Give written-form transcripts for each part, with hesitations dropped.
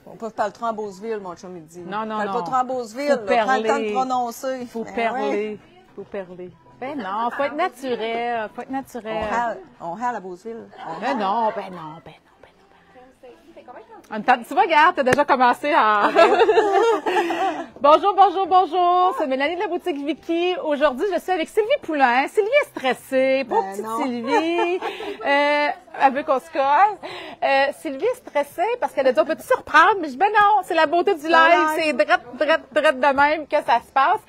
On peut parler trop en Beauceville, mon chum, il dit. Non, non, parle non. pas trop en Beauceville, Faut prends le temps perler. de prononcer. Faut Ben perler. ouais. Faut perler. Ben non, faut être naturel. Faut être naturel. On hale à Beauceville. Ben non, ben non, ben non. Tu vois, regarde, t'as déjà commencé à... Bonjour, bonjour, bonjour. C'est Mélanie de la boutique Vicky. Aujourd'hui, je suis avec Sylvie Poulain. Sylvie est stressée. Pauvre petite non. Sylvie. Elle veut qu'on se colle. Sylvie est stressée parce qu'elle a dit, on peut te surprendre? Mais je dis, ben non, c'est la beauté du live. C'est drette de même que ça se passe.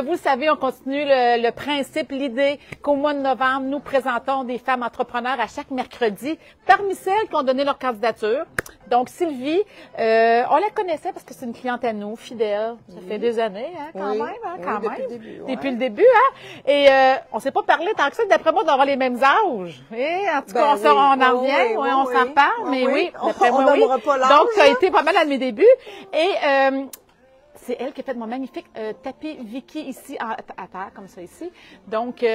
Vous le savez, on continue le principe, l'idée qu'au mois de novembre, nous présentons des femmes entrepreneurs à chaque mercredi, parmi celles qui ont donné leur candidature. Donc, Sylvie, on la connaissait parce que c'est une cliente à nous, fidèle. Ça fait des années, hein, quand même, hein, quand même. Depuis le début. Depuis le début, hein. Et on s'est pas parlé tant que ça. D'après moi, d'avoir les mêmes âges. Et en tout cas, on en revient, on s'en reparle, mais oui, d'après moi, oui. Pas l'âge, Donc, ça a hein. été pas mal à mes débuts. Et c'est elle qui a fait mon magnifique tapis Vicky ici à terre, comme ça ici. Donc,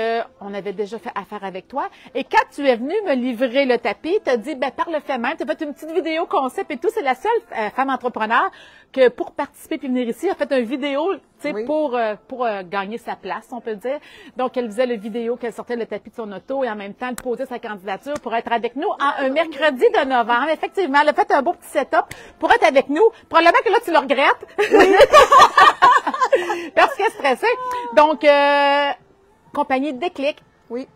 on avait déjà fait affaire avec toi. Et quand tu es venue me livrer le tapis, tu as dit, ben, par le fait même, tu as fait une petite vidéo concept et tout. C'est la seule femme entrepreneur que pour participer puis venir ici, a fait une vidéo, tu sais, Oui. pour gagner sa place, on peut dire. Donc, elle faisait le vidéo qu'elle sortait le tapis de son auto et en même temps, elle posait sa candidature pour être avec nous un mercredi de novembre. Effectivement, elle a fait un beau petit setup pour être avec nous. Probablement que là, tu le regrettes. Parce qu'elle est stressée. Donc, compagnie Déclic. Oui.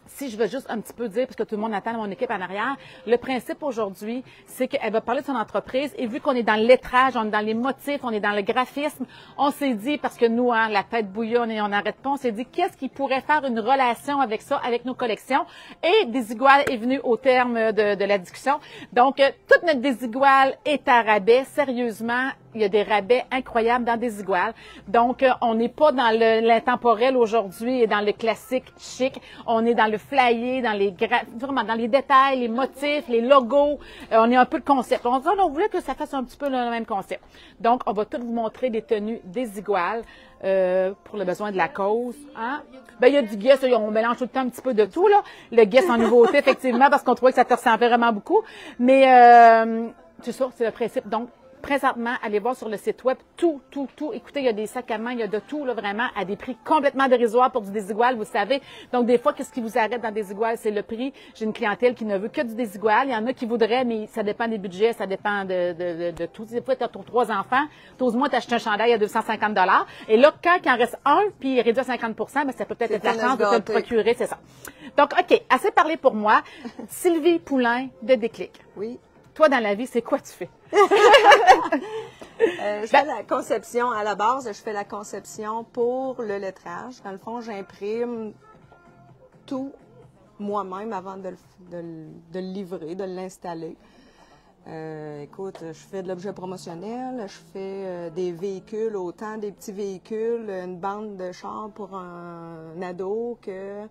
Si je veux juste un petit peu dire, parce que tout le monde attend mon équipe en arrière, le principe aujourd'hui, c'est qu'elle va parler de son entreprise et vu qu'on est dans le lettrage, on est dans les motifs, on est dans le graphisme, on s'est dit, parce que nous, hein, la tête bouillonne et on n'arrête pas, on s'est dit, qu'est-ce qui pourrait faire une relation avec ça, avec nos collections? Et Desigual est venu au terme de la discussion. Donc, toute notre Desigual est à rabais, sérieusement. Il y a des rabais incroyables dans Desigual. Donc, on n'est pas dans l'intemporel aujourd'hui et dans le classique chic. On est dans le flyé, vraiment dans les détails, les motifs, les logos. On est un peu le concept. On voulait que ça fasse un petit peu le même concept. Donc, on va tout vous montrer des tenues Desigual pour le besoin de la cause. Hein? Ben, il y a du guess, on mélange tout le temps un petit peu de tout, là. Le guess en nouveauté, effectivement, parce qu'on trouvait que ça te ressemblait vraiment beaucoup. Mais, c'est ça, c'est le principe. Donc, présentement, allez voir sur le site web, tout. Écoutez, il y a des sacs à main, il y a de tout, là, vraiment, à des prix complètement dérisoires pour du Desigual, vous savez. Donc, des fois, qu'est-ce qui vous arrête dans Desigual? C'est le prix. J'ai une clientèle qui ne veut que du Desigual. Il y en a qui voudraient, mais ça dépend des budgets, ça dépend de tout. Des fois, tu as 3 enfants, t'oses moins t'acheter un chandail à 250 $. Et là, quand il en reste un, puis il est réduit à 50 ben, ça peut peut-être être la chance de te le procurer, c'est ça. Donc, OK, assez parlé pour moi. Sylvie Poulain de Déclic. Oui. Toi, dans la vie, c'est quoi tu fais? Je fais la conception, à la base, je fais la conception pour le lettrage. Dans le fond, j'imprime tout moi-même avant de le livrer, de l'installer. Écoute, je fais de l'objet promotionnel, je fais des véhicules, autant des petits véhicules, une bande de char pour un ado que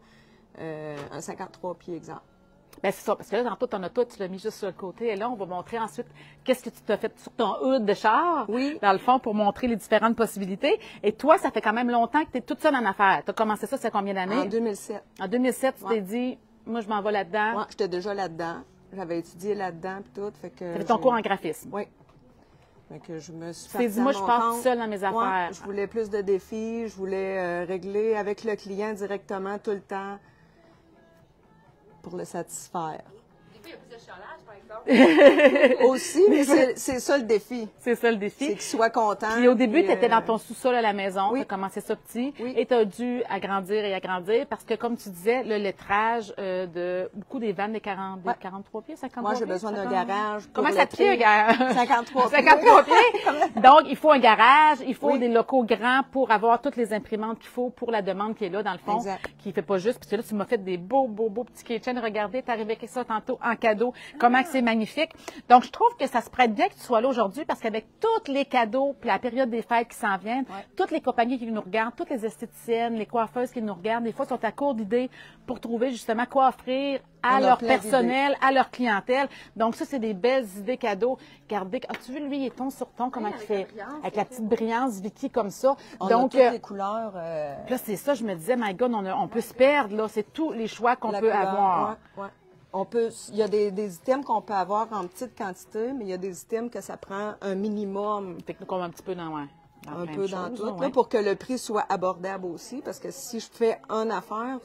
un 53 pieds, exemple. Ben c'est ça, parce que là, tantôt, ton auto, tu l'as mis juste sur le côté. Et là, on va montrer ensuite qu'est-ce que tu t'as fait sur ton hood de char, Oui. dans le fond, pour montrer les différentes possibilités. Et toi, ça fait quand même longtemps que tu es toute seule en affaires. Tu as commencé ça, c'est combien d'années? En 2007. En 2007, tu Ouais. t'es dit, moi, je m'en vais là-dedans. Ouais, j'étais déjà là-dedans. J'avais étudié là-dedans et tout. Fait que Tu avais ton cours en graphisme. Oui. Fait que je me suis Tu t'es dit, moi, je pars toute seule dans mes affaires. Ouais, je voulais plus de défis. Je voulais régler avec le client directement tout le temps pour le satisfaire. Il y a plus de chialage, par exemple. Aussi, mais c'est ça le défi. C'est ça le défi. C'est qu'il soit content. Puis au début, puis, tu étais dans ton sous-sol à la maison, oui. tu as commencé ça petit, Oui. et tu as dû agrandir parce que, comme tu disais, le lettrage de beaucoup des vannes des 43 pieds, 53 Moi, j'ai pieds, besoin d'un 50. garage. Pour Comment ça te fait, un lettrer. garage? 53 pieds. 53 pieds. Donc, il faut un garage, il faut Oui. des locaux grands pour avoir toutes les imprimantes qu'il faut pour la demande qui est là, dans le fond, Exact. qui fait pas juste. Puis là, tu m'as fait des beaux petits kitchens. Regardez, tu arrivé avec ça tantôt en cadeau. Comment que c'est magnifique. Donc, je trouve que ça se prête bien que tu sois là aujourd'hui parce qu'avec tous les cadeaux, puis la période des fêtes qui s'en viennent, toutes les compagnies qui nous regardent, toutes les esthéticiennes, les coiffeuses qui nous regardent, des fois, sont à court d'idées pour trouver justement quoi offrir à On a leur plein personnel, à leur clientèle. Donc, ça, c'est des belles idées cadeaux. Regardez, as-tu vu, lui, il est ton sur ton, comment il fait? Avec la petite brillance Vicky comme ça. On Donc, a toutes les couleurs. là, c'est ça, je me disais, my God, on peut se perdre, là. C'est tous les choix qu'on la peut couleur. avoir. Ouais, ouais. il y a des items qu'on peut avoir en petite quantité, mais il y a des items que ça prend un minimum. Fait que comme un petit peu dans, ouais, Un plein peu de dans choses, tout, là, là, ouais. pour que le prix soit abordable aussi. Parce que si je fais une affaire,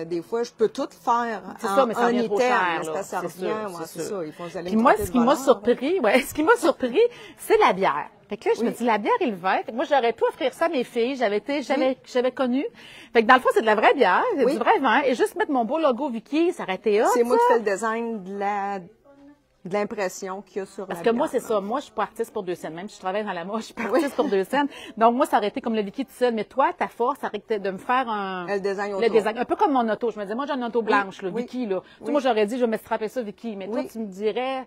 des fois, je peux tout faire C'est en ça, mais ça un revient item. trop cher, Mais c'est là. parce que ça C'est revient, sûr, ouais, c'est c'est sûr. ça. Il faut vous allez Puis me moi, traiter ce de qui m'a voleur, là. surpris, ce qui m'a surpris, c'est la bière. Fait que là, je me dis, la bière et le vin. Fait que moi, j'aurais pu offrir ça à mes filles. J'avais connu. Fait que dans le fond, c'est de la vraie bière, c'est Oui. du vrai vin. Et juste mettre mon beau logo Vicky, ça aurait été hot, C'est moi ça. qui fais le design de l'impression qu'il y a sur Parce la que moi, bière. c'est ça. Moi, je suis pas artiste pour 2 scènes. Même si je travaille dans la mode, je suis pas artiste pour 2 scènes. Donc, moi, ça aurait été comme le Vicky tout seul. Mais toi, ta force, ça aurait été de me faire Le design le autour. design. Un peu comme mon auto. Je me disais, moi, j'ai une auto blanche, là, Oui. Vicky, là. Tu sais, Oui. moi, j'aurais dit, je vais me strapper ça, Vicky. Mais toi, Oui. tu me dirais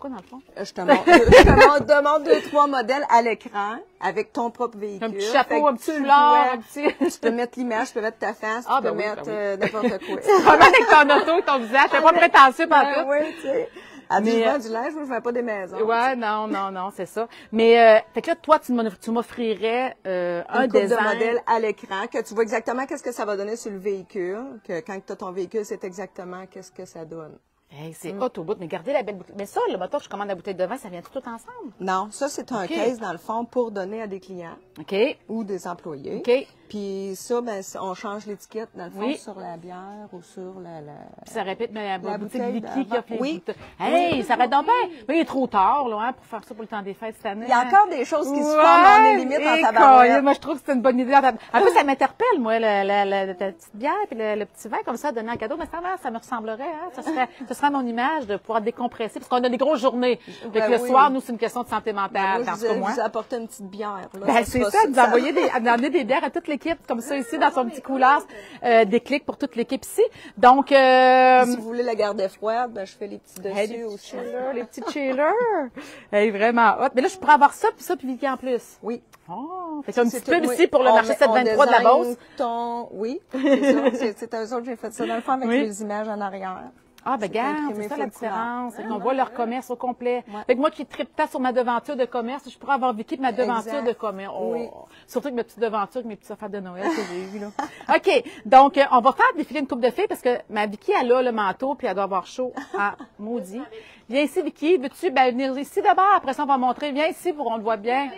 quoi, dans le fond? Je te demande 2-3 modèles à l'écran avec ton propre véhicule. Un petit Fait chapeau, que un petit tu le foulard, vois. un petit... Tu peux mettre l'image, tu peux mettre ta face, Ah, tu peux ben oui, mettre ben oui. n'importe quoi. Vraiment avec ton auto, ton visage. C'est pas prétentieux par Ben tout. oui, tu sais. Elle dit, Mais, je vends du linge, moi, je vends pas des maisons. Ouais, non, c'est ça. Mais, fait que là, toi, tu m'offrirais un Une coupe design. de modèles à l'écran, que tu vois exactement qu'est-ce que ça va donner sur le véhicule, que quand tu as ton véhicule, c'est exactement qu'est-ce que ça donne. Hey, c'est hot au bout, mais gardez la belle bouteille. Mais ça, le moteur, je commande la bouteille de vin, ça vient tout ensemble. Non, ça, c'est un OK. case, dans le fond, pour donner à des clients OK. ou des employés. OK. Puis ça, ben, on change l'étiquette, dans le fond, Oui. sur la bière ou sur la... Puis ça répète, mais la bouteille de bouteille Vicky qui a fait oui. Hey, ça arrête donc bien. Mais il est trop tard, là, hein, pour faire ça pour le temps des fêtes cette année. Il y a hein. encore des choses qui se Ouais, forment, on est limite en et tabarouette. moi, je trouve que c'est une bonne idée. En plus, ça m'interpelle, moi, la petite bière puis le petit vin comme ça, donné en cadeau. Mais ça me ressemblerait, hein. Ce serait mon image de pouvoir décompresser, parce qu'on a des grosses journées. Fait que Ben le oui. soir, nous, c'est une question de santé mentale, Moi, dans je ce cas, moi. vous ai apporté une petite bière. Là. Ben, c'est sera ça, nous envoyer d'emmener des bières à toute l'équipe, comme ça, ici, dans son petit couloir, des clics pour toute l'équipe ici. Donc, Si vous voulez la garder froide, ben, je fais les petits dessus hey, les petits aussi. chillers, les petits chillers. Hey, vraiment hot. Mais là, je pourrais avoir ça, puis Vicky en plus. Oui. Oh, fait une C'est petite pub tout, ici oui. pour le On marché met- 723 de la on Beauce. design Oui, c'est ça. C'est eux autres, j'ai fait ça dans le fond avec Oui. les images en arrière. Ah, ben, C'est regarde, imprimé c'est ça full la différence. couleur. C'est qu'on voit leur commerce au complet. Ouais. Fait que moi qui tripe tant sur ma devanture de commerce, je pourrais avoir Vicky de ma devanture Exact. de commerce. Oh. Oui. Surtout avec mes petites devantures, avec mes petites affaires de Noël que j'ai eues, là. OK. Donc, on va faire défiler une coupe de filles parce que ma Vicky, elle a le manteau puis elle doit avoir chaud. Ah, maudit. Viens ici, Vicky. Veux-tu venir ici d'abord? Après ça, on va montrer. Viens ici pour on le voit bien.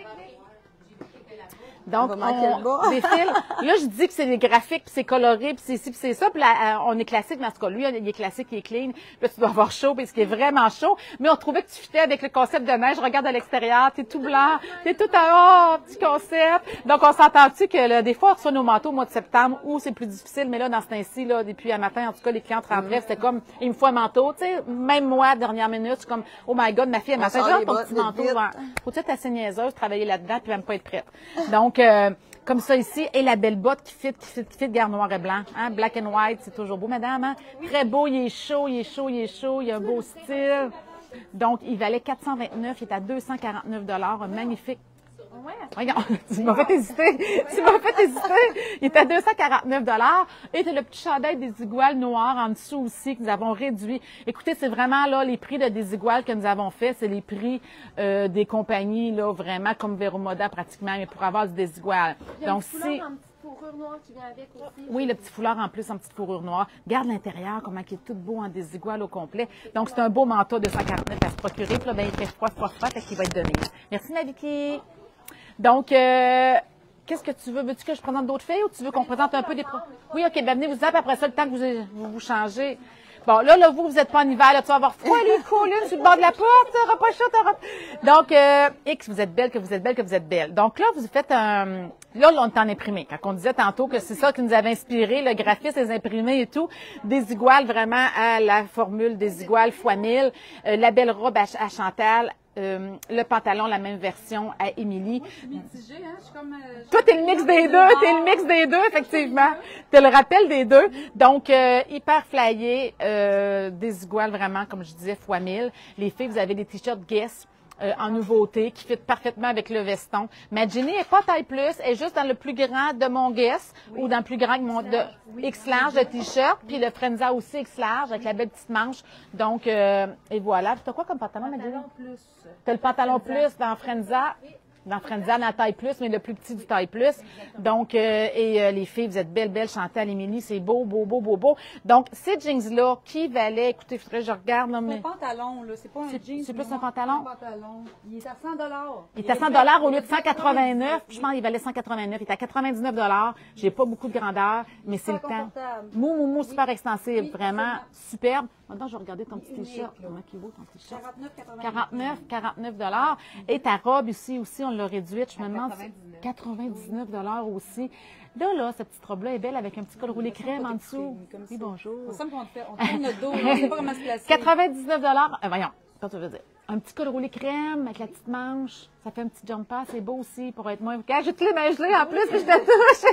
Donc, On va manquer le bas. défile. Là, je dis que c'est des graphiques, puis c'est coloré, puis c'est ci, puis c'est ça. Puis là, on est classique, mais en tout cas, lui, il est classique, il est clean. Puis là, tu dois avoir chaud, parce qu'il est vraiment chaud. Mais on trouvait que tu fitais avec le concept de neige. Regarde à l'extérieur, t'es tout blanc, t'es tout en petit concept. Donc, on s'entend-tu que là, des fois, on reçoit nos manteaux au mois de septembre, où c'est plus difficile. Mais là, dans ce temps-ci, là, depuis un matin, en tout cas, les clients rentraient, c'était comme, il me faut un manteau. Tu sais, même moi, dernière minute, je suis comme, oh my God, ma fille, elle m'a fait, sort genre, les ton bottes petit vite, manteau, vite. faut-tu être assez niaiseuse, travailler là-dedans, puis même pas être prête. Donc, comme ça ici, et la belle botte qui fit, garde noir et blanc. Hein? Black and white, c'est toujours beau, madame. Hein? Très beau, il est chaud, il a un beau style. Donc, il valait 429, il est à 249 $, un magnifique. Regarde, tu m'as fait hésiter. Il est à 249 $. Et t'as le petit chandail des iguales noirs en dessous aussi que nous avons réduit. Écoutez, c'est vraiment là les prix de des iguales que nous avons fait. C'est les prix des compagnies là vraiment comme Vero Moda pratiquement, mais pour avoir du désigual. Donc si en petite fourrure noire qui vient avec aussi. oui, le petit foulard en plus en petite fourrure noire. Garde l'intérieur, comment il est tout beau en désigual au complet. Donc, c'est un beau manteau de 149 à se procurer. Puis là, ben, il fait froid, fait qu'il va être donné. Merci, ma Vicky. Donc, qu'est-ce que tu veux? Veux-tu que je présente d'autres filles ou tu veux qu'on présente un peu des... Oui, OK, ben venez vous appeler après ça, le temps que vous changez. Bon, là, vous êtes pas en hiver, là, tu vas avoir froid, les collines sur le bord de la porte, t'auras pas chaud, Donc, X, vous êtes belle, que vous êtes belle, que vous êtes belle. Donc là, vous faites un... Là, on est en imprimé. Quand on disait tantôt que c'est ça qui nous avait inspiré, le graphisme, les imprimés et tout, des iguales vraiment à la formule des iguales x 1000, la belle robe à Chantal, le pantalon, la même version à Émilie. Mitigé, hein? Je suis comme. Toi, t'es le mix des deux, effectivement. T'es le rappel des deux. Donc, hyper flyé, des iguales vraiment, comme je disais, x 1000. Les filles, vous avez des t-shirts Guess. En nouveauté, qui fit parfaitement avec le veston. Ma Jenny est pas taille plus, elle est juste dans le plus grand de mon Guess ou dans le plus grand de X large de t-shirt, puis le Frenza aussi X large avec la belle petite manche. Donc, et voilà. Puis t'as quoi comme pantalon, ma Jenny? Plus. T'as le pantalon plus dans Frenza. Dans Friendzone, la taille plus, mais le plus petit du taille plus. Donc, les filles, vous êtes belles, Chantal, Émilie, c'est beau, beau, beau, beau, beau. Donc, ces jeans-là, qui valaient, écoutez, il faudrait que je regarde, là, mais... C'est un pantalon, là. C'est pas un jean. C'est plus un pantalon? Un pantalon. Il est à 100 Il est à 100 au lieu de 189. Je pense qu'il valait 189. Il est à 99 J'ai pas beaucoup de grandeur, mais c'est le temps. confortable. Mou, super extensive. Oui, Vraiment absolument. superbe. Maintenant, je vais regarder ton petit Unique, t-shirt. là. Comment il vaut ton t-shirt? 49,99. 49 Et ta robe ici aussi, on l'a réduite. Je me demande. 99. 99 aussi. Là, cette petite robe-là est belle avec un petit col roulé crème en dessous. Comme Oui, ça. bonjour. On semble qu'on tourne le dos, là. On ne sait pas comment se placer. 99 voyons, qu'est-ce que tu veux dire? Un petit col roulé crème avec la petite manche. Ça fait un petit jumper. C'est beau aussi pour être moins... J'ai toutes les mains gelées en plus, puis je te touche.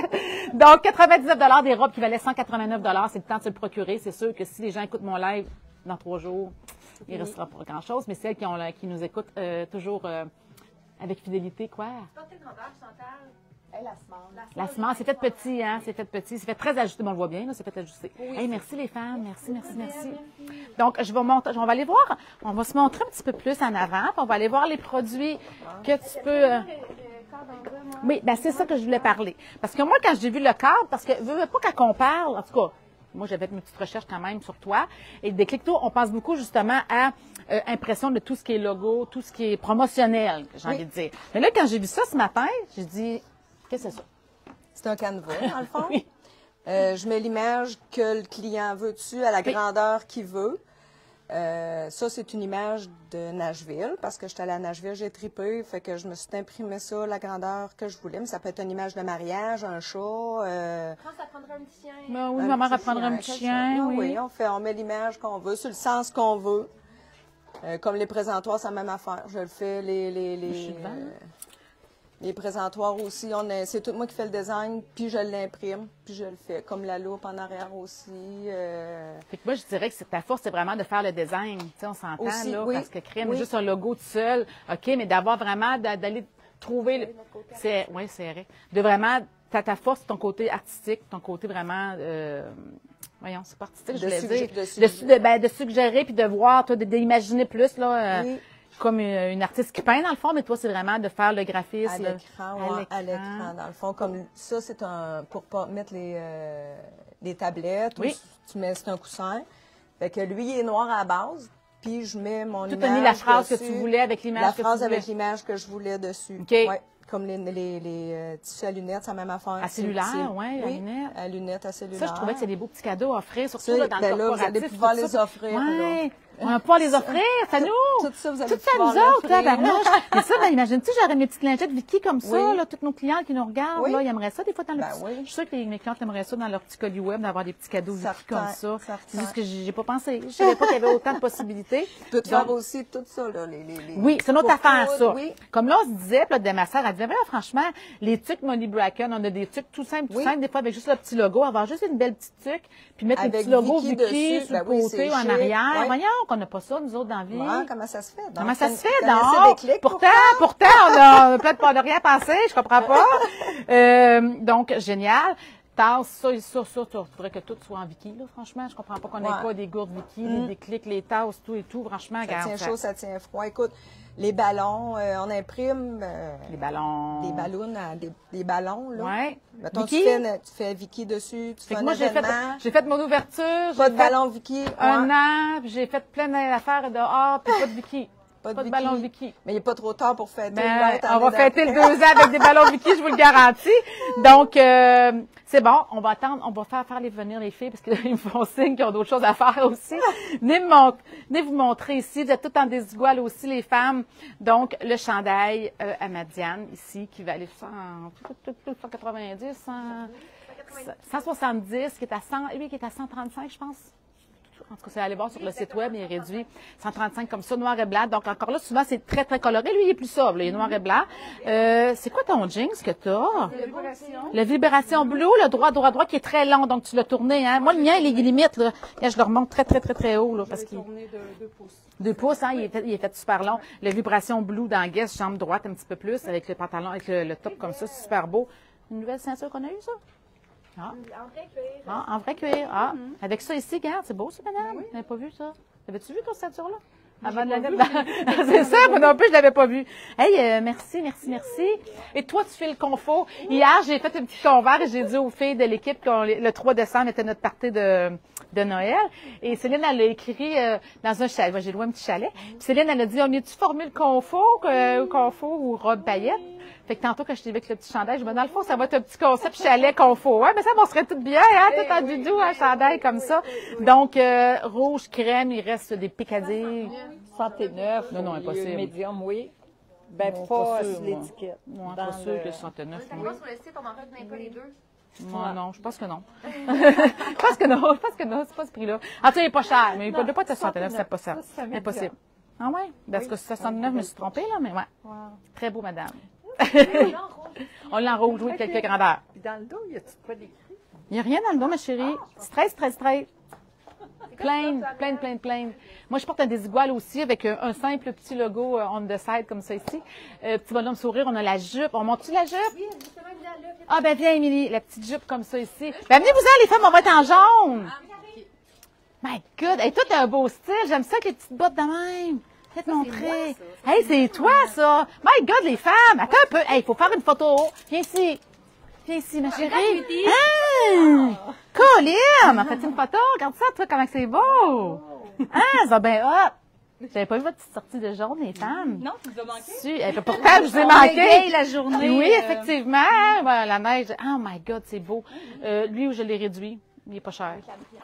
Donc, 99 des robes qui valaient 189 c'est le temps de se le procurer. C'est sûr que si les gens écoutent mon live dans 3 jours, il ne restera pas grand-chose. Mais celles qui nous écoutent toujours avec fidélité, quoi. La semence, c'est fait petit, hein? C'est fait petit. C'est fait très ajusté. Bon, on le voit bien, là, c'est fait ajusté. Hey, merci les femmes. Merci. Donc, on va aller voir. On va se montrer un petit peu plus en avant. Puis on va aller voir les produits que tu peux. Oui, ben c'est ça que je voulais parler. Parce que moi, quand j'ai vu le cadre, parce que veux pas qu'on parle, en tout cas, moi, j'avais fait mes petites recherches quand même sur toi. Et Déclic-toi, on pense beaucoup justement à impression de tout ce qui est logo, tout ce qui est promotionnel, j'ai envie de dire. Mais là, quand j'ai vu ça ce matin, j'ai dit, qu'est-ce que c'est ça? C'est un canevas, dans le fond. Oui. Je mets l'image que le client veut dessus, à la grandeur qu'il veut. Ça, c'est une image de Nashville, parce que j'étais allée à Nashville, j'ai tripé, fait que je me suis imprimé ça, la grandeur que je voulais. Mais ça peut être une image de mariage, un chat. Je pense que ça prendrait un petit chien. Ben oui, ma mère apprendrait un petit chien, oui. On met l'image qu'on veut, sur le sens qu'on veut. Comme les présentoirs, c'est la même affaire. Je le fais, les présentoirs aussi, c'est tout moi qui fais le design, puis je l'imprime, puis je le fais. Comme la loupe en arrière aussi. Fait que moi, je dirais que ta force, c'est vraiment de faire le design. Tu sais, on s'entend, Aussi, là, oui. parce que crème, juste un logo tout seul, OK, mais d'avoir vraiment, d'aller trouver... c'est vrai. De vraiment, ta force, ton côté artistique, ton côté vraiment... voyons, c'est pas artistique, je voulais dire. De suggérer, puis de voir, toi, d'imaginer plus, là... Oui. Comme une artiste qui peint, dans le fond, mais toi, c'est vraiment de faire le graphisme. À l'écran, dans le fond. Comme ça, c'est pour pas mettre les tablettes. Oui. C'est un coussin. Fait que lui, il est noir à la base. Puis je mets mon image. Tu as mis la phrase dessus, que tu voulais avec l'image que tu voulais. La phrase avec l'image que je voulais dessus. OK. Ouais. Comme les tissus à lunettes, c'est la même affaire. À cellulaire, oui, à oui, lunettes. à lunettes, à cellulaire. Ça, je trouvais que c'est des beaux petits cadeaux à offrir, surtout Ça, là, dans le corporatif. vous allez pouvoir les offrir. Oui, on va pouvoir les offrir, c'est nous. Tout ça, vous allez Tout ça, nous pouvoir autres, là, mais ça, imagine-tu, j'aurais mes petites lingettes Vicky comme ça, Oui. là, toutes nos clients qui nous regardent, Oui. là, ils aimeraient ça, des fois, dans le Ben petit... oui. Je suis sûre que mes clientes aimeraient ça dans leur petit colis web, d'avoir des petits cadeaux Vicky comme ça. C'est juste que j'ai pas pensé. Je savais pas qu'il y avait autant de possibilités. Tu peux te faire aussi tout ça, là, Oui, c'est notre affaire, ça. Oui. Comme là, on se disait, puis là, de ma sœur, elle disait, vraiment, franchement, les tucs Money Bracken, on a des tucs tout simples, des fois avec juste le petit logo, avoir juste une belle petite tuque, puis mettre le Avec petit logo Vicky Vicky dessus. sur le Ben oui, côté c'est ou en chic. arrière. Ouais. Voyons qu'on n'a pas ça, nous autres, dans la vie. Ouais, comment ça se fait? Donc, Comment ça se fait, donc? donc? Pourtant, on a peut-être pas de rien pensé, je comprends pas. Donc, génial. Tasse, ça, il faudrait que tout soit en Vicky, là, franchement. Je comprends pas qu'on n'ait pas des gourdes Vicky, des déclics, les tasses, tout et tout. Franchement, Ça regarde. tient chaud, ça tient froid. Écoute, les ballons, on imprime Les ballons. des ballons, des ballons, là. Ouais. Mettons, Vicky? tu fais Vicky dessus, tu Fait fais que un moi, événement. j'ai fait mon ouverture. Pas j'ai de fait ballon Vicky. un ouais. an, puis j'ai fait plein d'affaires dehors, puis pas de Vicky. Pas de ballon Vicky. Mais il n'est pas trop tard pour fêter. Ben, on va fêter le 2 ans avec des ballons Vicky, je vous le garantis. Donc, c'est bon, on va attendre, on va faire venir les filles parce qu'ils me font signe qu'ils ont d'autres choses à faire aussi. Venez vous montrer ici. Vous êtes toutes en désigual aussi, les femmes. Donc, le chandail à Madiane, ici, qui va aller 190, 170, qui est à 100, lui, qui est à 135, je pense. En tout cas, c'est aller voir sur le site web, il est réduit 135 comme ça, noir et blanc. Donc, encore là, souvent, c'est très, très coloré. Lui, il est plus sobre, là, il est noir et blanc. C'est quoi ton jeans que tu as? La vibration. Le Vibration Blue, le droit, qui est très long. Donc, tu l'as tourné, hein? Moi, le mien, il est limite, là. Là, je le remonte très, très, très, très haut, là, parce qu'il... Tourné de 2 pouces. 2 pouces, hein? Il est fait super long. Le Vibration Blue dans Guess, jambe droite un petit peu plus, avec le pantalon, avec le top comme ça, c'est super beau. Une nouvelle ceinture qu'on a eue, ça? Ah. En vrai cuir. Ah, en vrai cuir. Ah. Avec ça ici, regarde, c'est beau, ça, madame. Oui. Tu n'avais pas vu ça? Avais-tu vu ton ceinture-là? Avant de la mettre dans... C'est ça, moi non plus, je l'avais pas vu. Hey, merci. Et toi, tu fais le confort. Hier, j'ai fait un petit convert et j'ai dit aux filles de l'équipe que le 3 décembre était notre party de Noël. Et Céline, elle a écrit dans un chalet. Moi, j'ai loué un petit chalet. Puis Céline, elle a dit, on est-tu formé le confort ou robe paillette? Fait que tantôt, quand je t'ai vu avec le petit chandail, je me dis, dans le fond, ça va être un petit concept chalet confort. Ouais, mais ça, on serait tout bien, hein, tout en doudou, un chandail comme ça. Donc, rouge, crème, il reste des picadilles. 69. Non, impossible. Médium, oui. Ben, Non, pas pas sûr, sur l'étiquette. Moi, Dans pas sûr le- que 69. Ça moi. sur le site, on en retenait pas les deux. Moi, non, je pense que non. je pense que non, c'est pas ce prix-là. En tout cas, il est pas cher, mais il ne peut pas être 69, c'est pas ça. Ça, c'est Impossible. Ah ouais? Parce que 69, je me suis trompée, là, mais ouais. Wow. Très beau, madame. Genre rouge. On l'a en rouge, oui, quelques grandeurs. Puis dans le dos, il y a-tu quoi d'écrit? Il n'y a rien dans le dos, ma chérie. Straight. Plein. Moi, je porte un désigual aussi avec un simple petit logo on the side comme ça ici. Petit bonhomme sourire, on a la jupe. On monte-tu la jupe? Oui, justement, là. Ah, ben viens, Émilie, la petite jupe comme ça ici. Ben venez-vous-en, les femmes, on va être en jaune. My God! Hey, toi, t'as un beau style. J'aime ça avec les petites bottes de même. Faites montrer. Hey, c'est toi, ça. My God, les femmes. Attends un peu. Hey, il faut faire une photo. Viens ici, ma chérie. Ah! Colline! Faites une photo. Regarde ça, toi, comment c'est beau. Ah, ça va bien hop. J'avais pas vu votre petite sortie de jaune, les femmes. Non, tu nous as manqué. Pourtant, je vous ai manqué. la journée. Oui, effectivement. Voilà, la neige. Oh my God, c'est beau. Lui, où je l'ai réduit, il est pas cher.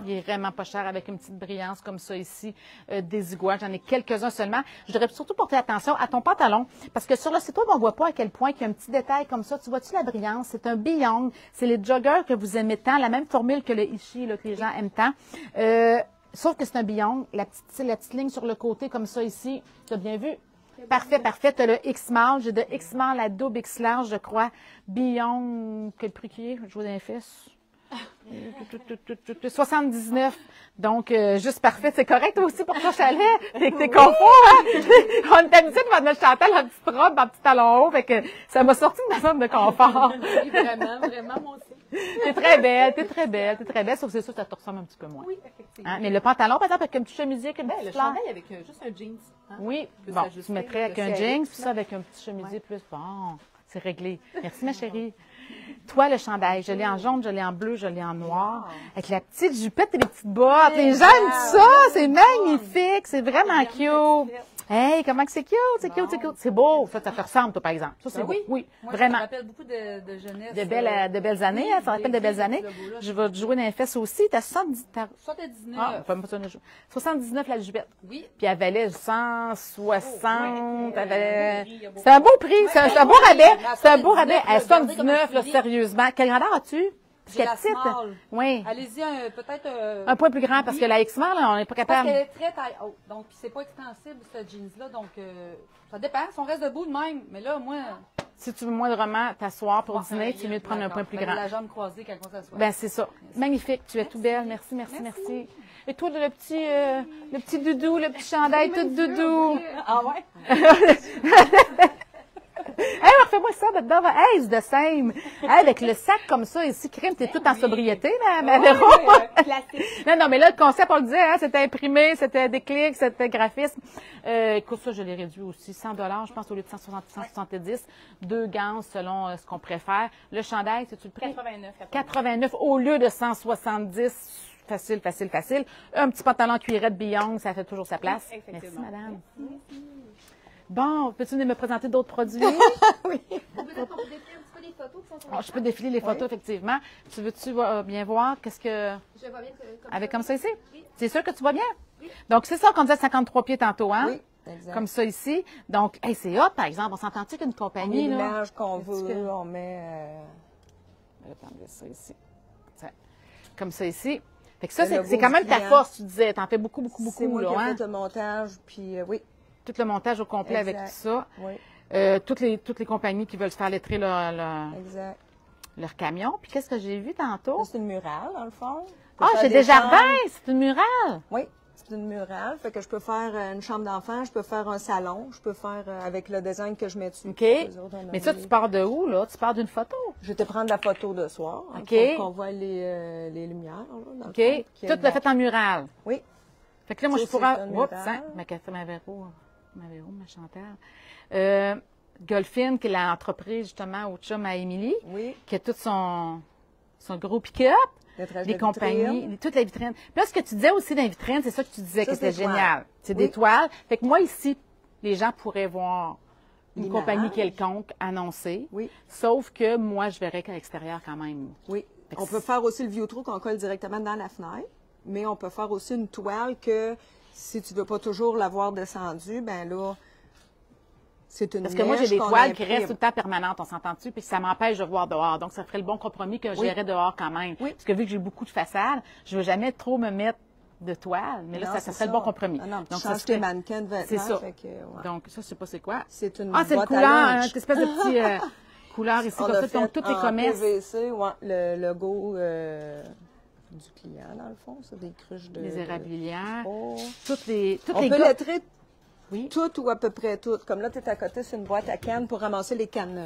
Il est vraiment pas cher avec une petite brillance comme ça ici, désigual. J'en ai quelques-uns seulement. Je devrais surtout porter attention à ton pantalon parce que sur le site web, on voit pas à quel point il y a un petit détail comme ça. Tu vois-tu la brillance? C'est un Beyond. C'est les joggers que vous aimez tant, la même formule que le Ishi, là, que les gens aiment tant. Sauf que c'est un Beyond. La petite ligne sur le côté comme ça ici. Tu as bien vu? Parfait. Tu as le X-Mall. J'ai de X-Mall à double X-Large, je crois. Beyond, quel prix qui est? Je vois dans les fesses. 79. Donc, juste parfait. C'est correct aussi pour ton chalet. T'es confort, hein? On est habitué de voir notre Chantal en petite robe, en petit talon haut. Fait que ça m'a sorti de ma zone de confort. Oui, vraiment, moi aussi. T'es très belle. Sauf que c'est sûr que ça te ressemble un petit peu moins. Oui, effectivement. Hein? Mais le pantalon, par exemple, avec un petit chemisier, avec une Le petite fleur. chandail avec juste un jeans. Hein? Oui. Plus Bon, ajusté, tu mettrais avec le un serré. jeans, puis ça avec un petit chemisier plus. Bon, c'est réglé. Merci, ma chérie. Toi, le chandail, je l'ai en jaune, je l'ai en bleu, je l'ai en noir. Avec la petite jupette et les petites bottes. Les gens aiment ça. C'est magnifique. C'est vraiment cute. Hey, comment que c'est cute. C'est cute. C'est beau. Ça te ressemble, toi, par exemple. Ça, c'est beau. Oui, Moi, vraiment. Ça me rappelle beaucoup de jeunesse. De belles années, hein, ça rappelle de belles années. Je vais te jouer dans les fesses aussi. T'as 70. 79. Ah, pas besoin de jouer. 79 la jupette. Oui. Puis elle valait 160. Elle valait... Il y a beaucoup. C'est un beau prix. C'est un beau rabais. C'est un beau rabais. À 79, 79, là, sérieusement. Quelle grandeur as-tu? Parce J'ai qu'elle est la petite. small. Oui. Allez-y, peut-être. Un point plus grand parce que la X-Mall, là, on n'est pas Parce capable. qu'elle est très taille haute. Donc, puis c'est pas extensible, ce jeans-là. Donc, ça dépend. Si on reste debout de même. Mais là, moi. Si tu veux moindrement t'asseoir pour bon, dîner, c'est mieux de prendre un point plus grand. La jambe croisée quand on s'assoit. Ben, c'est ça. Magnifique. Tu es tout belle. Merci. Et toi, le petit doudou, le petit chandail tout doudou. Ah ouais? Hey, refais-moi ça dedans. Hey, c'est de same. Hey, avec le sac comme ça ici, crème, t'es toute en sobriété, ma Véro. Classique. Non, mais là, le concept, on le disait, hein, c'était imprimé, c'était des clics, c'était graphisme. Écoute, ça, je l'ai réduit aussi. 100 je pense, au lieu de 170. 2 gants selon ce qu'on préfère. Le chandail, c'est-tu le prix? 89 au lieu de 170. Facile. Un petit pantalon cuirette Beyond, ça fait toujours sa place. Oui, Merci, effectivement. madame. Bon, peux-tu me présenter d'autres produits? Peut-être qu'on peut décrire un petit peu les photos qui sont sur Oh, je peux défiler les photos, effectivement. Tu veux-tu bien voir qu'est-ce que... Je vois bien comme Avec ça. comme ça ici? Oui. C'est sûr que tu vois bien? Oui. Donc, c'est ça qu'on disait 53 pieds tantôt, hein? Oui, exact. Comme ça ici. Donc, hey, c'est hot, par exemple. On s'entend-tu qu'une On met compagnie, là? l'image qu'on Est-ce veut, que- on met... Attendez, ça ici. Ça. Comme ça ici. Fait que ça, Le c'est logo quand du même ta client. force, tu disais. T'en fais beaucoup, C'est moi là, qui ai hein? fait le montage, puis oui, Tout le montage au complet avec Exact. tout ça. oui, Toutes les compagnies qui veulent se faire lettrer exact. leur camion. Puis qu'est-ce que j'ai vu tantôt? Ça, c'est une murale, dans le fond. Ah, Faire j'ai des des jardins! chambres. C'est une murale! Oui, c'est une murale. Fait que je peux faire une chambre d'enfant, je peux faire un salon, je peux faire avec le design que je mets dessus. OK. Les autres, on a Mais ça, mis- tu pars de où, là? Tu pars d'une photo. Je vais te prendre la photo de soir, hein, OK. pour qu'on voit les lumières. Là, dans le OK? fond, puis, Tout le fait en mural. Oui. Fait que là, moi, je Tu sais, pourrais... c'est un Oups, mirage. ma Véro, ma Chantal. Golfine, qui est l'entreprise, justement, au chum à Émilie, Oui. qui a tout son gros pick-up, Lettrage les de compagnies, vitrine. toutes les vitrines. Puis là, ce que tu disais aussi dans les vitrines, c'est ça que tu disais Ça, que c'était c'est des toiles. génial. C'est Oui. des toiles. Fait que moi, ici, les gens pourraient voir une L'image. compagnie quelconque annoncée. Oui. Sauf que moi, je verrais qu'à l'extérieur quand même. Oui. Fait que On peut faire aussi le view-trou qu'on colle directement dans la fenêtre, mais on peut faire aussi une toile que si tu veux pas toujours l'avoir descendue, ben là, c'est une Parce que moi, j'ai mèche des qu'on toiles qui imprime. restent tout le temps permanentes, on s'entend-tu, puis ça m'empêche de voir dehors. Donc, ça ferait le bon compromis que j'irais dehors quand même. Oui. Parce que vu que j'ai beaucoup de façades, je veux jamais trop me mettre de toile, mais là, Non, ça c'est serait le bon compromis. Ah non, tu Donc, ça changes tes serait... mannequins de vêtements. C'est ça. fait que, ouais. Donc, ça, je sais pas c'est quoi. C'est une Ah, c'est le boîte à couleur, lunch. une espèce de petit couleur ici, On comme a ça. fait Donc, tous les en commerces. PVC, ouais, le logo du client, dans le fond. C'est des cruches de... Les érablières, Oh. toutes les On peut gars- lettrer Oui. toutes ou à peu près toutes. Comme là, tu es à côté, c'est une boîte à cannes pour ramasser les cannes.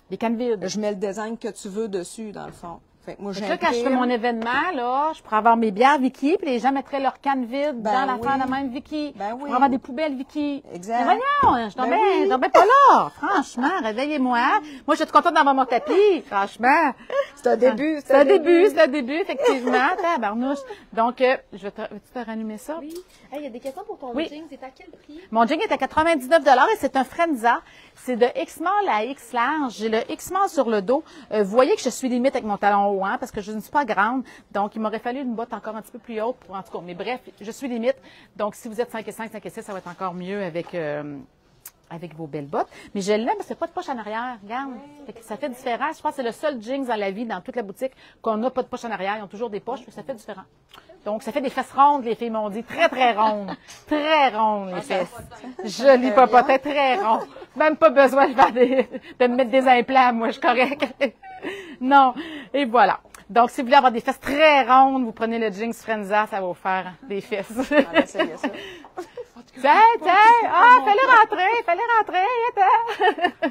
les cannes vides. Je mets le design que tu veux dessus, dans le fond. Fait que moi, Fait que là, quand je fais j'imprime. mon événement, là, je pourrais avoir mes bières Vicky, puis les gens mettraient leurs cannes vides Ben dans l'affaire oui. de même Vicky. Ben Je oui. pourrais avoir des poubelles Vicky. Exact. Mais voyons, je Ben dormais, oui. je dormais pas là. Franchement, réveillez-moi. Moi, je suis contente d'avoir mon tapis. Franchement. C'est un début. C'est un début, effectivement. Tabarnouche. Donc, veux-tu te rallumer ça? Oui. Hey, il y a des questions pour ton Oui. jeans. C'est à quel prix? Mon jean est à 99 et c'est un Frenza. C'est de X-Small à X large. J'ai le X-Small sur le dos. Vous voyez que je suis limite avec mon talon haut, hein, parce que je ne suis pas grande. Donc, il m'aurait fallu une botte encore un petit peu plus haute pour, en tout cas, mais bref, je suis limite. Donc, si vous êtes 5 et 5, 5 et 6, ça va être encore mieux avec vos belles bottes. Mais je l'aime, c'est pas de poche en arrière. Regarde. Fait que ça fait différent. Je pense que c'est le seul jeans dans la vie, dans toute la boutique, qu'on n'a pas de poche en arrière. Ils ont toujours des poches, ça fait différent. Donc, ça fait des fesses rondes, les filles m'ont dit. Très, très rondes. Très rondes, les fesses. Joli popotin, très rond. Même pas besoin de me mettre des implants, moi, je suis correcte. Non. Et voilà. Donc, si vous voulez avoir des fesses très rondes, vous prenez le jeans Frenza, ça va vous faire des fesses. On va essayer ça. Fallait rentrer, attends.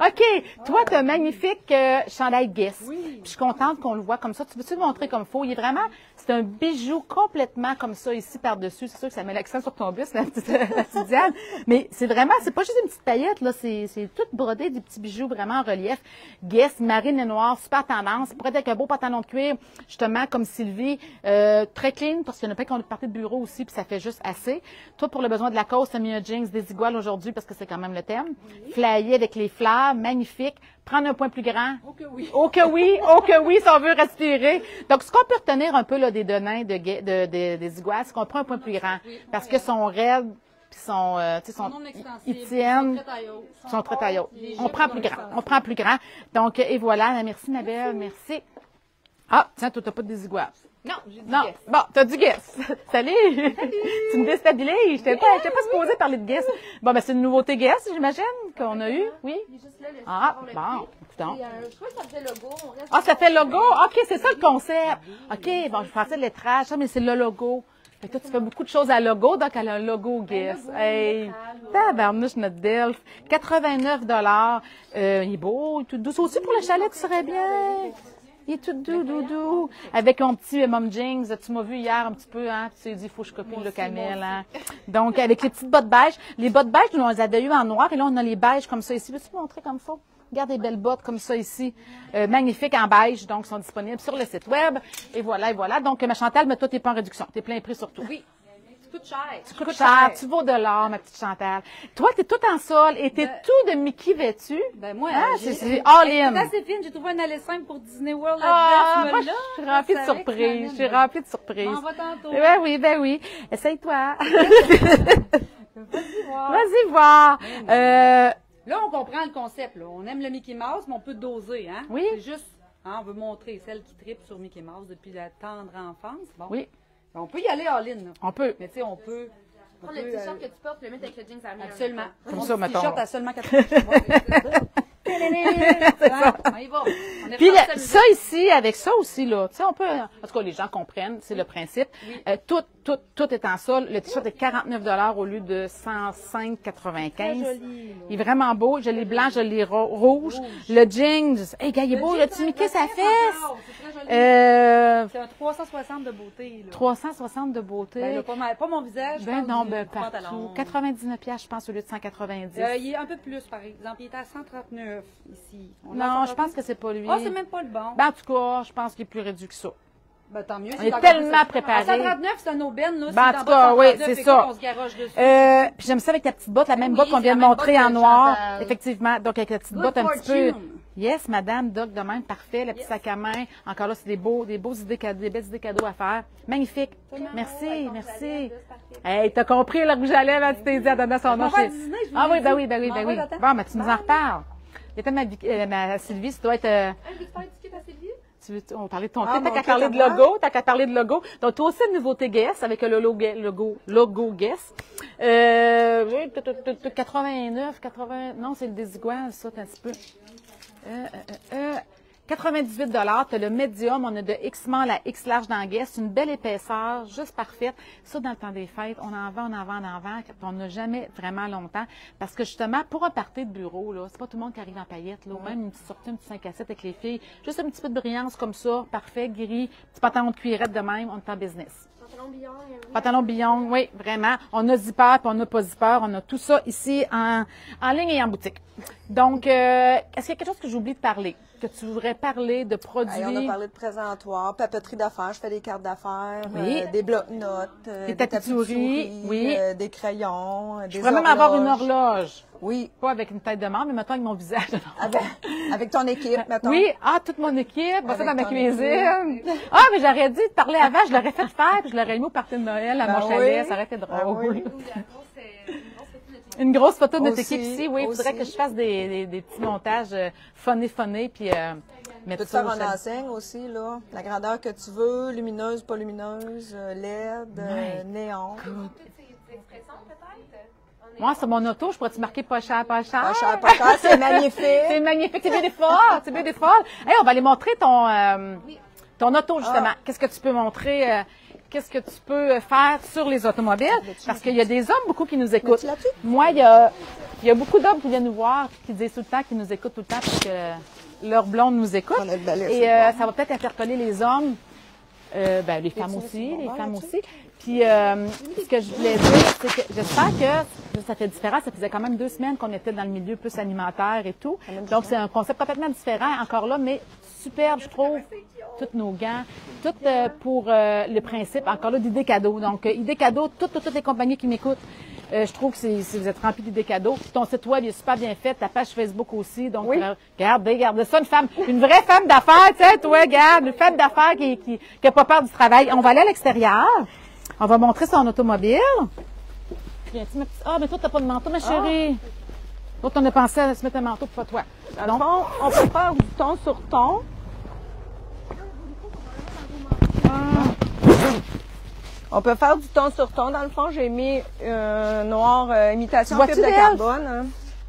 OK, toi, tu as un magnifique chandail Guess. Oui. Puis je suis contente qu'on le voit comme ça. Tu veux-tu le montrer comme faux? Il est vraiment, c'est un bijou complètement comme ça ici par-dessus. C'est sûr que ça met l'accent sur ton bus, la petite Diane. Mais c'est vraiment, c'est pas juste une petite paillette, là. C'est tout brodé, des petits bijoux vraiment en relief. Guess, marine et noir, super tendance. Pourrait être avec un beau pantalon de cuir, justement, comme Sylvie. Très clean, parce qu'il y en a pas qui ont partie de bureau aussi, puis ça fait juste assez. Toi, pour le besoin de la cause, tu as mis un jeans désigual aujourd'hui, parce que c'est quand même le thème. Flyé avec les fleurs, magnifique. Prendre un point plus grand. Oh que oui. Oh que oui, oh que oui, si on veut respirer. Donc, ce qu'on peut retenir un peu là, des données des iguales, c'est qu'on prend un point plus grand. Parce que son raides, puis Non extensibles. ils tiennent, Ils sont très taille haute. sont très taille haut. Les On jupes prend sont plus grand. extensibles. On prend plus grand. Donc, et voilà. Merci, ma belle. Merci. Ah, tiens, toi, t'as pas de désigual. Non, j'ai dit Non. yes. Bon, t'as du guess. Salut. Tu me déstabilises. J'étais pas supposée parler de guess. Bon, ben, c'est une nouveauté guess, j'imagine, qu'on a eu. Oui. Il est juste là, le Ah, support, le bon. prix. Écoutons. Et, je crois que ça faisait logo. On reste Ah, ça fait logo? OK, c'est ça le concept. OK, bon, je pensais le lettrage, ça, mais c'est le logo. Fait que toi, tu fais beaucoup de choses à logo, donc elle a un logo Guess. logo, Hey, lettrage, tabarnouche, notre Delph. 89 il est beau, il est tout doux. Ça aussi, pour le chalet, tu serais bien. Il est tout doux, doux. Avec mon petit mom jeans, tu m'as vu hier un petit peu, hein, tu t'es dit, il faut que je copie le camel, hein. Donc, avec les petites bottes beige. Les bottes beige, nous, on les avait eues en noir, et là, on a les beiges comme ça ici. Veux-tu montrer comme ça? Regarde les belles bottes comme ça ici. Magnifiques en beige, donc sont disponibles sur le site web. Et voilà, et voilà. Donc, ma Chantal, mais toi, t'es pas en réduction. T'es plein prix sur tout. Oui. Ça coûte cher. Tu coûtes cher, tu vaux de l'or, ma petite Chantal. Toi, t'es tout en sol et t'es tout de Mickey vêtu. Ben moi, Ah, c'est all in. C'est assez fine. J'ai trouvé un aller simple pour Disney World Ah, là-dedans. moi, Tu me l'as. je suis remplie de surprises. Je suis remplie de surprises. On va tantôt. Ben oui. Essaye-toi. Vas-y voir. Vas-y voir. Là, on comprend le concept. Là. On aime le Mickey Mouse, mais on peut doser. Hein? Oui. C'est juste, hein, on veut montrer celle qui tripe sur Mickey Mouse depuis la tendre enfance. Bon. Oui, On peut y aller all-in. là. on peut. Mais tu sais, on peut. Prends le t-shirt que tu portes, le mettre avec le jeans à la main. Absolument. Comme Mon ça, petit mettons. t-shirt à seulement 80. On y va. On est Puis parti à ça ici, avec ça aussi, là, tu sais, on peut, en tout cas, les gens comprennent, c'est le principe. Tout tout est en sol. Le t-shirt est 49 $ au lieu de 105,95. Il est vraiment beau. Je l'ai blanc, je l'ai rouge. Le jeans, hey, gars, il est beau. As-tu Mickey sa fesse? C'est un 360 de beauté. Là. 360 de beauté. Ben, là, pas mon visage. Ben non, ben pantalon. partout. 99 $, je pense, au lieu de 190. Il est un peu plus, par exemple. Il est à 139 ici. Non, je pense que c'est pas lui. Ah, c'est même pas le bon. Ben, en tout cas, je pense qu'il est plus réduit que ça. Ben, tant mieux. On est tellement préparé. À 139, c'est un aubaine, là. Ben, en tout cas, oui, c'est ça. On se garoche dessus. Puis j'aime ça avec ta petite botte, la même botte qu'on vient de montrer en noir. Effectivement. Donc, avec la petite botte un petit peu. Yes, madame, Doc, de même, parfait. Le petit sac à main. Encore là, c'est des beaux idées cadeaux, des belles idées cadeaux à faire. Magnifique. Merci, merci. Hey, t'as compris là que j'allais, là, tu t'es dit à donner son nom. Ah oui, ben oui. Bon, mais tu nous en reparles. Il y a ma Sylvie, ça doit être. On va parler de ton titre, t'as qu'à parler de logo, Donc, toi aussi, une nouveauté Guess, avec le logo Guess. 89, 80, non, c'est le désigual, ça, un petit peu. 98 $, tu as le médium, on a de X small à X large dans Guess, une belle épaisseur, juste parfaite. Ça, dans le temps des fêtes, on en vend, on n'a jamais vraiment longtemps. Parce que justement, pour un party de bureau, là, c'est pas tout le monde qui arrive en paillettes, là, ou même une petite sortie, un petit 5 à 7 avec les filles. Juste un petit peu de brillance comme ça, parfait, gris, petit pantalon de cuirette de même, on est en business. Pantalon billon, oui, vraiment. On a zipper, puis on n'a pas zipper. On a tout ça ici en ligne et en boutique. Donc, est-ce qu'il y a quelque chose que j'oublie de parler? Que tu voudrais parler de produits? On a parlé de présentoirs, papeterie d'affaires. Je fais des cartes d'affaires, oui. Des blocs-notes, des tapis de souris, oui. Des crayons, des Je pourrais même avoir une horloge. Oui. Pas avec une tête de mort, mais mettons avec mon visage. Avec ton équipe, mettons. Oui, toute mon équipe, ça dans ma cuisine. Ah, mais j'aurais dit de parler avant, je l'aurais fait faire, puis je l'aurais mis au party de Noël à mon chalet, ça aurait été drôle. Une grosse photo de notre équipe ici, oui. Il faudrait que je fasse des petits montages funnés, puis mettre ça. Tu peux faire en enseigne aussi, là. La grandeur que tu veux, lumineuse, pas lumineuse, LED, néon. Moi, sur mon auto, je pourrais-tu marquer pas cher, pas cher? Pas cher, pas cher, c'est magnifique. C'est magnifique, c'est beautiful. Hey, on va aller montrer ton auto, justement. Qu'est-ce que tu peux montrer? Qu'est-ce que tu peux faire sur les automobiles? Parce qu'il y a des hommes beaucoup qui nous écoutent. Moi, il y a beaucoup d'hommes qui viennent nous voir, qui disent tout le temps, qui nous écoutent tout le temps parce que leur blonde nous écoute. Et ça va peut-être interpeller les hommes, les femmes aussi, Puis, ce que je voulais dire, c'est que j'espère que ça fait différent. Ça faisait quand même 2 semaines qu'on était dans le milieu plus alimentaire et tout. Donc, c'est un concept complètement différent encore là, mais superbe, je trouve. Tous nos gants, tout pour le principe, encore là, d'idées cadeaux. Donc, idées cadeaux, toutes les compagnies qui m'écoutent, je trouve que vous êtes remplis d'idées cadeaux. Ton site web est super bien fait, ta page Facebook aussi. Donc, regarde ça, une vraie femme d'affaires, tu sais, toi, regarde, une femme d'affaires qui a pas peur du travail. On va aller à l'extérieur. On va montrer son automobile. Ah, mais toi, t'as pas de manteau, ma chérie. L'autre, on a pensé à se mettre un manteau pour toi. Alors, on peut faire du ton sur ton. On peut faire du ton sur ton. Dans le fond, j'ai mis noir imitation fibre de carbone. Hein.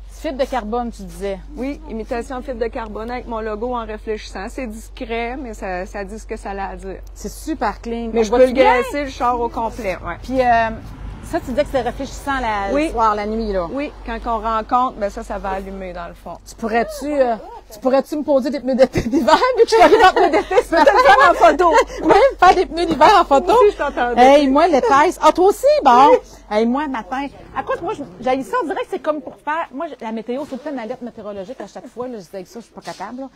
Fibre de carbone, tu disais. Oui, imitation fibre de carbone avec mon logo en réfléchissant. C'est discret, mais ça dit ce que ça a à dire. C'est super clean. Mais je peux le graisser le char au complet. Ouais. Puis ça, tu disais que c'est réfléchissant le soir, la nuit, là. Oui, quand on rencontre, ça va allumer dans le fond. Tu pourrais-tu me poser des pneus d'été d'hiver, vu que je suis arrivée en pneus d'été ce matin? Faire en photo. Oui, faire des pneus d'hiver en photo. Moi aussi, je t'entendais. Hey, moi, l'épaisse. Ah, toi aussi? Bon. Hey, moi, matin. À quoi, moi, j'ai ça, on dirait que c'est comme pour faire. Moi, la météo, c'est tout le temps une alerte météorologique à chaque fois, là. Je dis avec ça, je suis pas capable, là.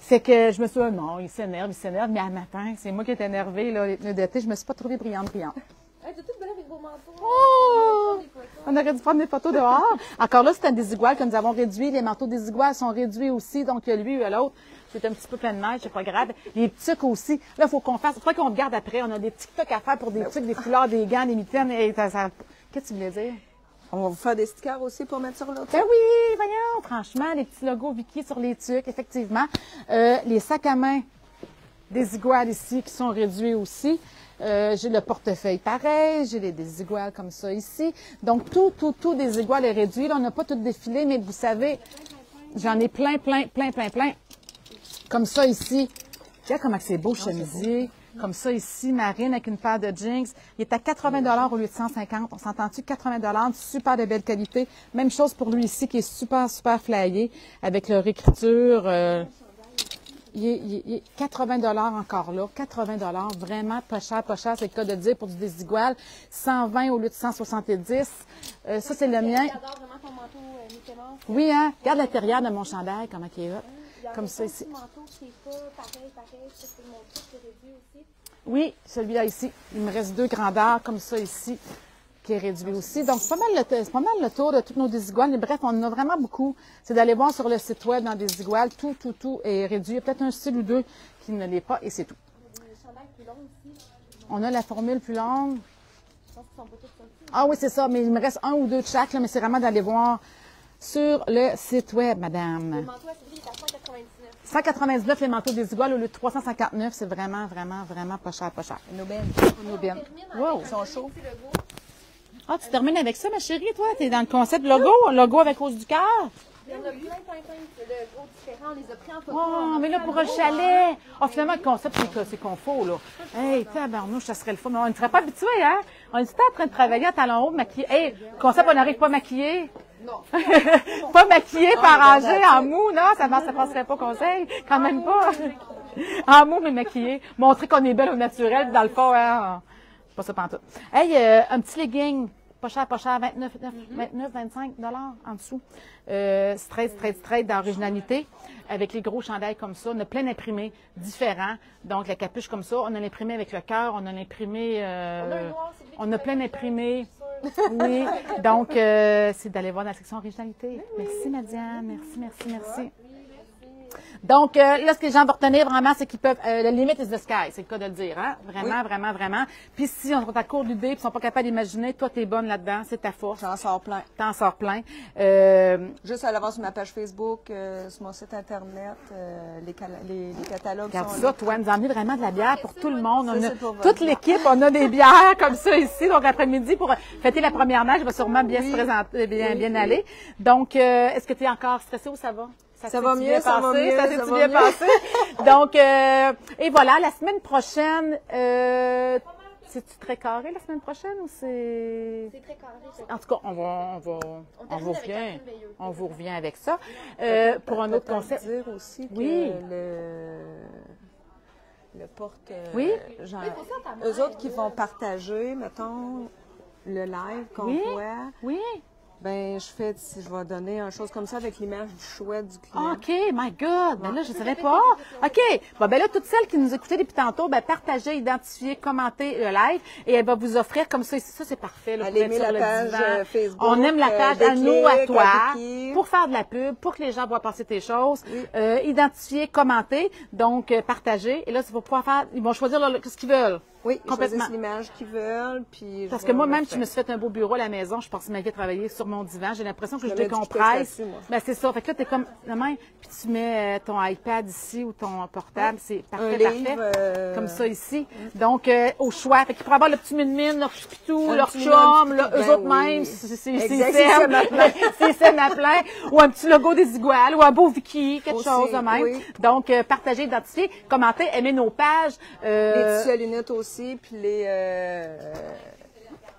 C'est que je me suis dit, non, il s'énerve. Mais à matin, c'est moi qui étais énervée, là, les pneus d'été. Je me suis pas trouvée brillante. T'es toute belle avec vos manteaux. Oh! On aurait dû prendre des photos dehors. Encore là, c'est un désigual que nous avons réduit. Les manteaux désiguals sont réduits aussi. Donc, il y a lui ou l'autre. C'est un petit peu plein de neige, c'est pas grave. Les tucs aussi. Là, il faut qu'on fasse. Il faudrait qu'on regarde après. On a des petits trucs à faire pour des tucs, des foulards, des gants, des mitaines. Qu'est-ce que tu voulais dire? On va vous faire des stickers aussi pour mettre sur l'autre. Ben oui, voyons. Franchement, les petits logos Vicky sur les tucs, effectivement. Les sacs à main désigual ici qui sont réduits aussi. J'ai le portefeuille pareil, j'ai les désiguales comme ça ici. Donc, tout désigual est réduit. Là, on n'a pas tout défilé, mais vous savez, j'en ai plein. Comme ça ici. Regarde comment c'est beau, chemisier. Comme ça ici, marine avec une paire de jeans. Il est à 80 au lieu de 150. On s'entend-tu? 80 super de belle qualité. Même chose pour lui ici qui est super, super flyé avec leur écriture. Il est 80 encore là. 80 vraiment pas cher, c'est le cas de dire pour du désigual. 120 au lieu de 170. Ça, c'est le mien. J'adore vraiment ton manteau, Mickey Mouse. Oui, hein? Regarde l'intérieur de mon chandail, comment il est là. Il y en Comme a ça un ici. petit manteau qui n'est pas pareil. Ça, c'est mon truc qui est réduit aussi. Oui, celui-là ici. Il me reste 2 grandeurs comme ça ici, qui est réduit aussi. Donc, c'est pas mal le tour de tous nos désiguales. Bref, on en a vraiment beaucoup. C'est d'aller voir sur le site web dans Désigual. Tout est réduit. Il y a peut-être un style ou deux qui ne l'est pas et c'est tout. Les chandails plus longs aussi. On a la formule plus longue. Je pense qu'ils sont pas tous sortis. Ah oui, c'est ça. Mais il me reste 1 ou 2 de chaque, là, mais c'est vraiment d'aller voir sur le site web, madame. Le manteau à Sylvie est à 199. 199 les manteaux désiguales au lieu de 359. C'est vraiment pas cher, pas cher. Nos bennes. Une aubaine. Wow. Ils sont chauds. C'est le beau. Ah, tu termines avec ça, ma chérie, toi? T'es dans le concept logo avec hausse du cœur? Il y en a plein de gros différents. On les a pris en photo. Oh, mais là, pour un chalet. Ah, finalement, le concept, c'est qu'on faut, là. Hey, tabarnouche, ça serait le fun. On ne serait pas habitués, hein? On est tout en train de travailler à talons hauts, maquillés. Hey, le concept, on n'arrive pas maquillé. Non. Pas maquillé, pas rangé, en mou, non? Ça passerait pas, conseil. Quand même pas. En mou, mais maquillé. Montrer qu'on est belle au naturel, puis dans le fond, hein? Pas ça pantoute. Hey, un petit legging. Pas cher, 25 en dessous. Straight d'originalité. Avec les gros chandails comme ça. On a plein d'imprimés différents. Donc, la capuche comme ça. On a l'imprimé avec le cœur. On a l'imprimé... on a plein d'imprimés. Oui. Donc, c'est d'aller voir dans la section originalité. Merci, Madiane. Merci. Donc, là, ce que les gens vont retenir vraiment, c'est qu'ils peuvent... la limite is the sky, c'est le cas de le dire, hein? Vraiment. Puis si on est à court d'idées, puis ils sont pas capables d'imaginer, toi, t'es bonne là-dedans, c'est ta force. J'en sors plein. T'en sors plein. Juste à l'avance sur ma page Facebook, sur mon site Internet, les catalogues Regarde sont ça, là. toi, nous emmener vraiment de la bière pour tout le monde. Ça, On a, c'est pour votre toute l'équipe, on a des bières comme ça ici. Donc, l'après-midi, pour fêter la première neige, va sûrement bien se présenter, bien aller. Donc, est-ce que tu es encore stressée ou ça va? Ça va mieux, ça va mieux, Ça ça s'est-tu va bien mieux. passé? Donc, et voilà, la semaine prochaine, c'est-tu très carré la semaine prochaine ou c'est... C'est très carré. En tout cas, on vous termine avec revient. Catherine Veilleux. On vous revient avec ça. Pour un autre Peut-être concept. dire aussi que Oui. le porte... Oui. genre, Oui, pour ça, ta mère, eux autres qui vont partager, mettons, le live qu'on Oui. voit, Oui. ben je vais donner une chose comme ça avec l'image du chouette du client. OK, my God. Ben là, je ne savais pas. OK. Bon, ben là, toutes celles qui nous écoutaient depuis tantôt, ben partagez, identifiez, commentez le live et elle va vous offrir comme ça. Ça, c'est parfait. Là, pour Allez être aimer sur la le page divan. Facebook. On aime la page à nous, à Déclic, toi, Vicky. pour faire de la pub, pour que les gens voient passer tes choses. Identifier, commenter, donc partagez. Et là, ils vvont choisir ce qu'ils veulent. Oui, ils Complètement. choisissent l'image qu'ils veulent. Puis Parce je que vais moi-même, le je me faire. suis fait un beau bureau à la maison. Je suis partie ma vie à travailler sur mon divan. J'ai l'impression que je mets du décompresse. Picasso là-dessus, moi. Ben, c'est ça. Fait que là, t'es comme la main, puis tu mets ton iPad ici ou ton portable. C'est parfait, Un parfait. livre, Comme ça ici. Donc, au choix. Fait qu'ils pourraient avoir le petit mine-mine, leur pitou, Un leur petit chum, mine, là, ben eux autres oui. même, Exact, c'est scène à plein. c'est scène à plein. Ou un petit logo des iguales, ou un beau Vicky, quelque Aussi, chose de même. oui. Donc, partagez, identifiez, commentez, aimez nos pages. Les tissus à lunettes aussi, puis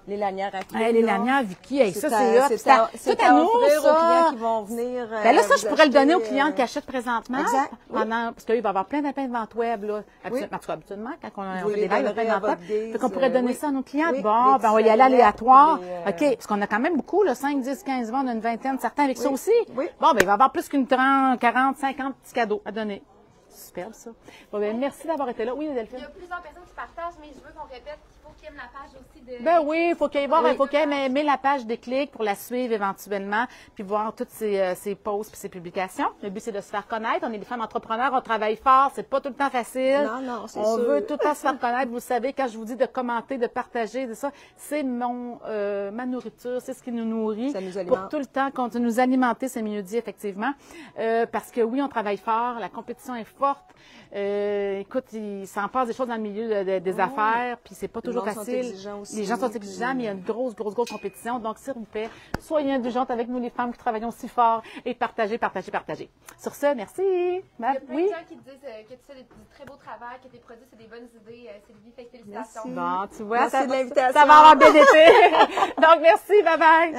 les lanières à clés. Les là. lanières, Vicky, hey, ça, à- c'est hot. c'est tout à nous, offrir aux ça. clients qui vont venir. Ben là, ça, vous je pourrais le donner aux acheter, clients qui achètent présentement. Exact, oui. Parce qu'il va y avoir plein de ventes web, là. Oui. En tout cas, habituellement, quand on Vous fait les des lives, il y a donnerez plein à de ventes votre web. guise, Fait qu'on pourrait donner oui. ça à nos clients. Oui, Bon, les ben, on va y petits aller aléatoire. les, OK. Parce qu'on a quand même beaucoup, là, 5, 10, 15 ventes, on a une vingtaine, certains avec ça aussi. Oui. Bon, ben, il va y avoir plus qu'une 30, 40, 50 petits cadeaux à donner. Superbe, ça. Bon, ben, merci d'avoir été là. Oui, Il Delphine. y a plusieurs personnes qui partagent, mais je veux qu'on répète qu'il faut qu'ils aiment la page aussi de... Ben oui, il faut qu'il aimer la page des clics pour la suivre éventuellement, puis voir toutes ses posts puis ses publications. Le but, c'est de se faire connaître. On est des femmes entrepreneurs, on travaille fort, c'est pas tout le temps facile. Non, c'est On sûr. veut tout le temps se faire connaître. Vous savez, quand je vous dis de commenter, de partager, de ça, c'est ma nourriture, c'est ce qui nous nourrit. Ça nous alimente. Pour tout le temps continuer nous alimenter, c'est mieux dit, effectivement. Parce que oui, on travaille fort, la compétition est forte. Écoute, il s'en passe des choses dans le milieu des affaires, puis c'est pas toujours sont facile. exigeants aussi. Les gens sont exigeants, mais il y a une grosse compétition. Donc, s'il vous plaît, soyez indulgentes avec nous, les femmes qui travaillons si fort et partagez. Sur ce, merci. Il y a plein Oui. de gens qui te disent que tu fais du très beau travail, que tes produits, c'est des bonnes idées. Sylvie, fait que félicitations. Merci. Bon, tu vois, Merci de l'invitation. ça va avoir bien été. Donc, merci. Bye bye.